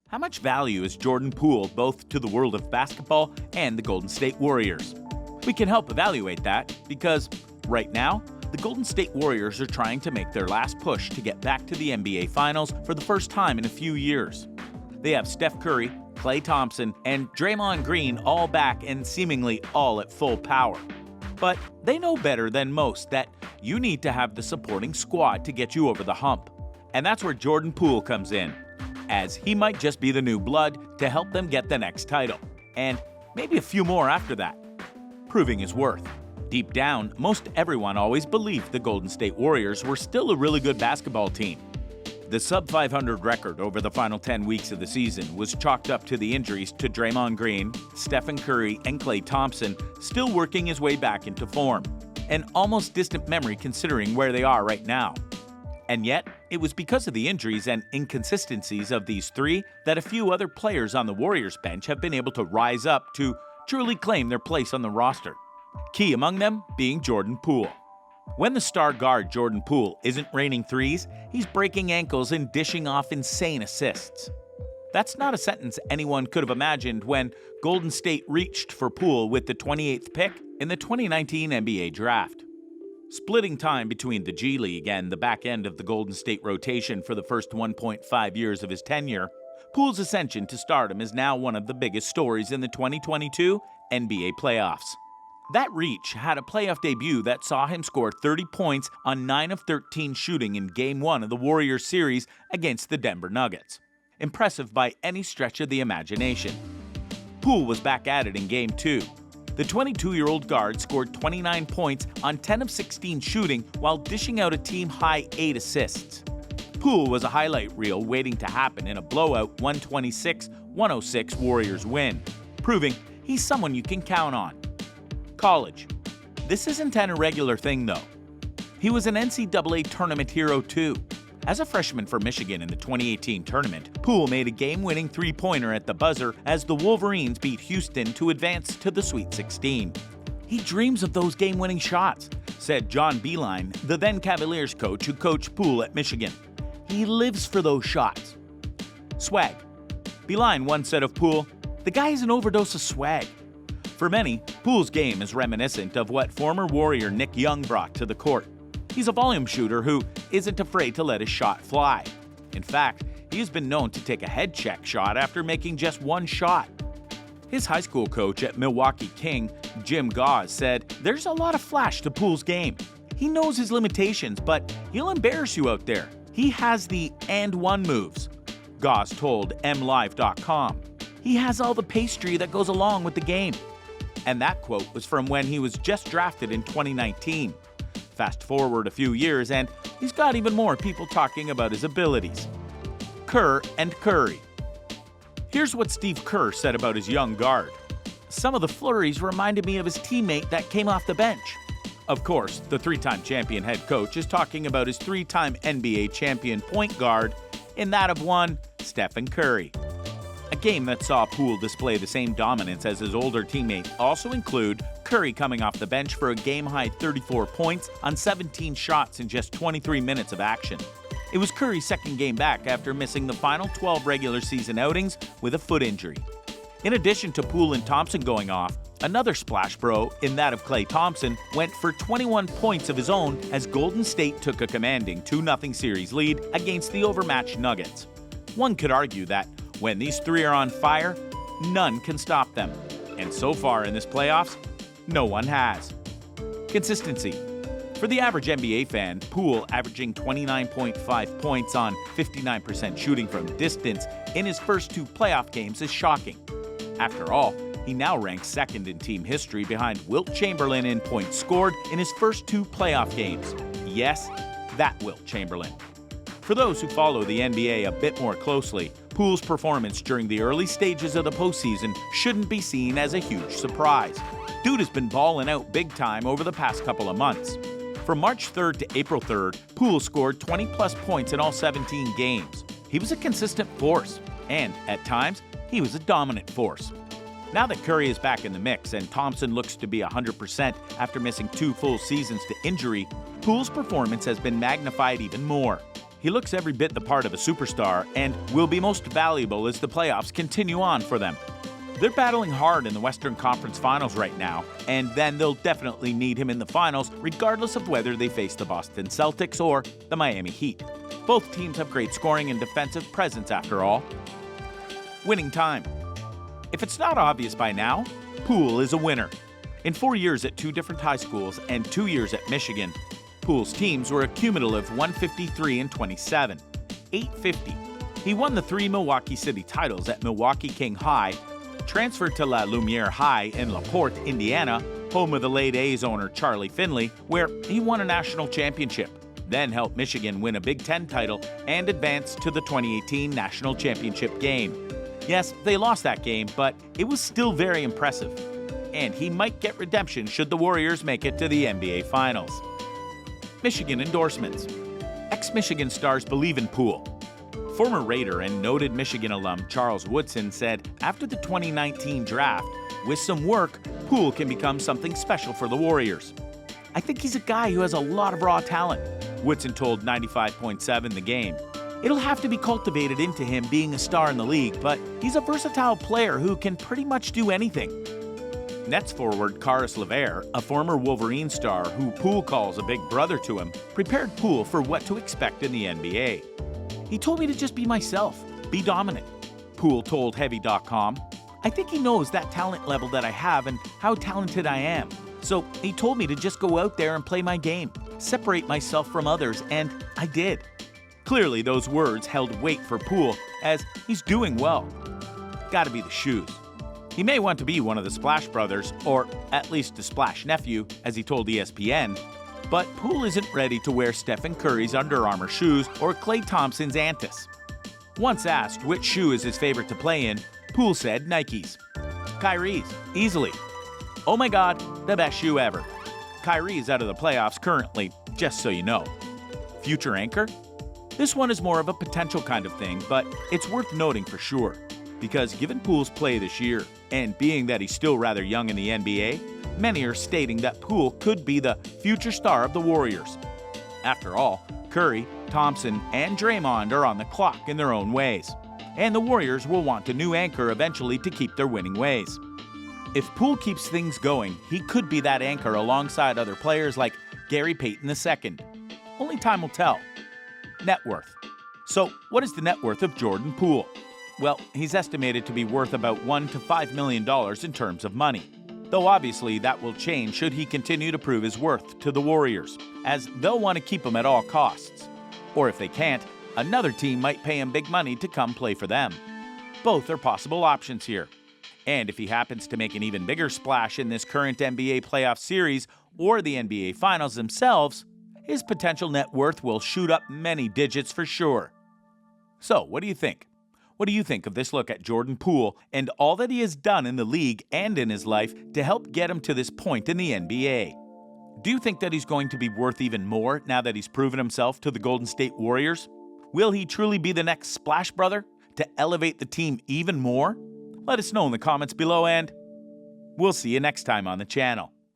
How much value is Jordan Poole both to the world of basketball and the Golden State Warriors? We can help evaluate that because, right now, the Golden State Warriors are trying to make their last push to get back to the NBA Finals for the first time in a few years. They have Steph Curry, Klay Thompson, and Draymond Green all back and seemingly all at full power. But they know better than most that you need to have the supporting squad to get you over the hump. And that's where Jordan Poole comes in, as he might just be the new blood to help them get the next title, and maybe a few more after that, proving his worth. Deep down, most everyone always believed the Golden State Warriors were still a really good basketball team. The sub-500 record over the final 10 weeks of the season was chalked up to the injuries to Draymond Green, Stephen Curry, and Klay Thompson still working his way back into form, an almost distant memory considering where they are right now. And yet, it was because of the injuries and inconsistencies of these three that a few other players on the Warriors bench have been able to rise up to truly claim their place on the roster. Key among them being Jordan Poole. When the star guard Jordan Poole isn't raining threes, he's breaking ankles and dishing off insane assists. That's not a sentence anyone could have imagined when Golden State reached for Poole with the 28th pick in the 2019 NBA Draft. Splitting time between the G League and the back end of the Golden State rotation for the first 1.5 years of his tenure, Poole's ascension to stardom is now one of the biggest stories in the 2022 NBA playoffs. That reach had a playoff debut that saw him score 30 points on 9 of 13 shooting in Game 1 of the Warriors series against the Denver Nuggets. Impressive by any stretch of the imagination. Poole was back at it in Game 2. The 22-year-old guard scored 29 points on 10 of 16 shooting while dishing out a team-high 8 assists. Poole was a highlight reel waiting to happen in a blowout 126-106 Warriors win, proving he's someone you can count on. College. This isn't an irregular thing, though. He was an NCAA tournament hero, too. As a freshman for Michigan in the 2018 tournament, Poole made a game-winning three-pointer at the buzzer as the Wolverines beat Houston to advance to the Sweet 16. He dreams of those game-winning shots, said John Beilein, the then Cavaliers coach who coached Poole at Michigan. He lives for those shots. Swag. Beilein once said of Poole, "The guy is an overdose of swag." For many, Poole's game is reminiscent of what former Warrior Nick Young brought to the court. He's a volume shooter who isn't afraid to let his shot fly. In fact, he has been known to take a head check shot after making just one shot. His high school coach at Milwaukee King, Jim Gauze, said, "There's a lot of flash to Poole's game. He knows his limitations, but he'll embarrass you out there. He has the and one moves." Gauze told MLive.com. "He has all the pastry that goes along with the game." And that quote was from when he was just drafted in 2019. Fast forward a few years, and he's got even more people talking about his abilities. Kerr and Curry. Here's what Steve Kerr said about his young guard. "Some of the flurries reminded me of his teammate that came off the bench." Of course, the three-time champion head coach is talking about his three-time NBA champion point guard in that of one Stephen Curry. A game that saw Poole display the same dominance as his older teammate also include Curry coming off the bench for a game-high 34 points on 17 shots in just 23 minutes of action. It was Curry's second game back after missing the final 12 regular season outings with a foot injury. In addition to Poole and Thompson going off, another splash bro, in that of Klay Thompson, went for 21 points of his own as Golden State took a commanding 2-0 series lead against the overmatched Nuggets. One could argue that when these three are on fire, none can stop them. And so far in this playoffs, no one has. Consistency. For the average NBA fan, Poole averaging 29.5 points on 59% shooting from distance in his first two playoff games is shocking. After all, he now ranks second in team history behind Wilt Chamberlain in points scored in his first two playoff games. Yes, that Wilt Chamberlain. For those who follow the NBA a bit more closely, Poole's performance during the early stages of the postseason shouldn't be seen as a huge surprise. Dude has been balling out big time over the past couple of months. From March 3rd to April 3rd, Poole scored 20-plus points in all 17 games. He was a consistent force, and, at times, he was a dominant force. Now that Curry is back in the mix and Thompson looks to be 100% after missing 2 full seasons to injury, Poole's performance has been magnified even more. He looks every bit the part of a superstar and will be most valuable as the playoffs continue on for them. They're battling hard in the Western Conference Finals right now, and then they'll definitely need him in the finals regardless of whether they face the Boston Celtics or the Miami Heat. Both teams have great scoring and defensive presence after all. Winning time. If it's not obvious by now, Poole is a winner. In 4 years at 2 different high schools and 2 years at Michigan, Poole's teams were a cumulative 153 and 27, 850. He won the 3 Milwaukee City titles at Milwaukee King High, transferred to La Lumiere High in La Porte, Indiana, home of the late A's owner Charlie Finley, where he won a national championship, then helped Michigan win a Big Ten title and advance to the 2018 national championship game. Yes, they lost that game, but it was still very impressive. And he might get redemption should the Warriors make it to the NBA Finals. Michigan endorsements. Ex-Michigan stars believe in Poole. Former Raider and noted Michigan alum Charles Woodson said after the 2019 draft, with some work, Poole can become something special for the Warriors. I think he's a guy who has a lot of raw talent, Woodson told 95.7 The Game. It'll have to be cultivated into him being a star in the league, but he's a versatile player who can pretty much do anything. Nets forward Caris LeVert, a former Wolverine star who Poole calls a big brother to him, prepared Poole for what to expect in the NBA. He told me to just be myself, be dominant. Poole told Heavy.com, I think he knows that talent level that I have and how talented I am. So he told me to just go out there and play my game, separate myself from others, and I did. Clearly those words held weight for Poole as he's doing well. Gotta be the shoes. He may want to be one of the Splash Brothers, or at least the Splash Nephew, as he told ESPN, but Poole isn't ready to wear Stephen Curry's Under Armour shoes or Klay Thompson's Antis. Once asked which shoe is his favorite to play in, Poole said Nikes. Kyrie's, easily. Oh my god, the best shoe ever. Kyrie's out of the playoffs currently, just so you know. Future anchor? This one is more of a potential kind of thing, but it's worth noting for sure. Because given Poole's play this year, and being that he's still rather young in the NBA, many are stating that Poole could be the future star of the Warriors. After all, Curry, Thompson, and Draymond are on the clock in their own ways, and the Warriors will want a new anchor eventually to keep their winning ways. If Poole keeps things going, he could be that anchor alongside other players like Gary Payton II. Only time will tell. Net worth. So, what is the net worth of Jordan Poole? Well, he's estimated to be worth about $1 to $5 million in terms of money. Though obviously that will change should he continue to prove his worth to the Warriors, as they'll want to keep him at all costs. Or if they can't, another team might pay him big money to come play for them. Both are possible options here. And if he happens to make an even bigger splash in this current NBA playoff series or the NBA Finals themselves, his potential net worth will shoot up many digits for sure. So, what do you think? What do you think of this look at Jordan Poole and all that he has done in the league and in his life to help get him to this point in the NBA? Do you think that he's going to be worth even more now that he's proven himself to the Golden State Warriors? Will he truly be the next Splash Brother to elevate the team even more? Let us know in the comments below, and we'll see you next time on the channel.